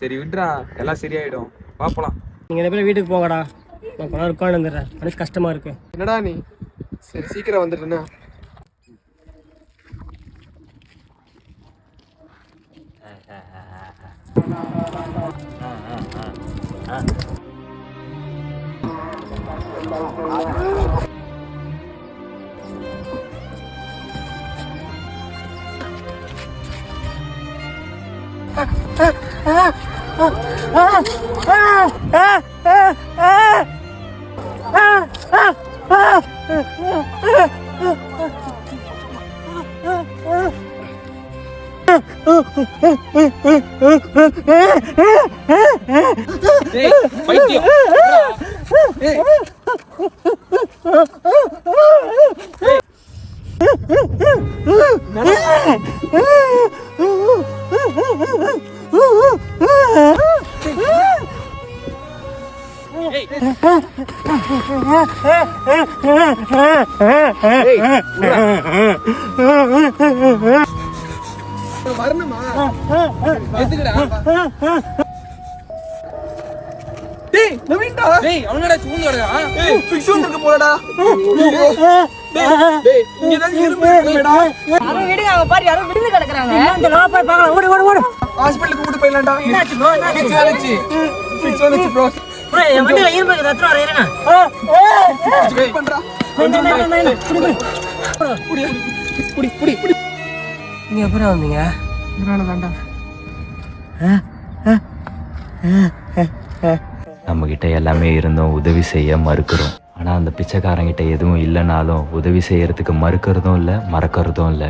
சரி விட்றா, எல்லாம் சரியாயிடும். பாப்பலாம். நீங்கள் ரெண்டு பேரும் வீட்டுக்கு போங்கடா. நான் கொஞ்ச நேரம் உட்காந்து வந்துடுறேன். மனசு கஷ்டமாக இருக்கு. என்னடா நீ? சரி சீக்கிரம் வந்துடுறேண்ணா. பைத்தியம். வரணுமா? டேய் நவீன்டா. டேய் அவனடா சூந்து வரடா. டேய் ஃபிக்ஸ் வந்திருக்க போலடா. டேய் இங்க தான் இரும்பு இருக்குடா. அவன் விடுங்க, அவன் பாரு யாரோ விழுந்து கிடக்குறாங்க. இந்த லோ போய் பார்க்கலாம். ஓடு ஓடு ஓடு. ஹாஸ்பிடலுக்கு கூட்டி போயிடலாம்டா. என்னாச்சு ப்ரோ? ஃபிக்ஸ் வந்துச்சு. ஃபிக்ஸ் வந்துச்சு ப்ரோ. ப்ரோ என் வண்டியில இரும்பு இருக்குது. எத்தனை வர இருங்க. வெயிட் பண்றா. புடி புடி புடி. நீங்க எப்பறம் வந்தீங்க? இதனால தான்டா. நம்ம கிட்ட எல்லாமே இருந்தும் உதவி செய்ய மறுக்கிறோம். ஆனா அந்த பிச்சைக்காரங்கிட்ட எதுவும் இல்லைனாலும் உதவி செய்யறதுக்கு மறுக்கிறதும் இல்லை, மறக்கிறதும் இல்லை.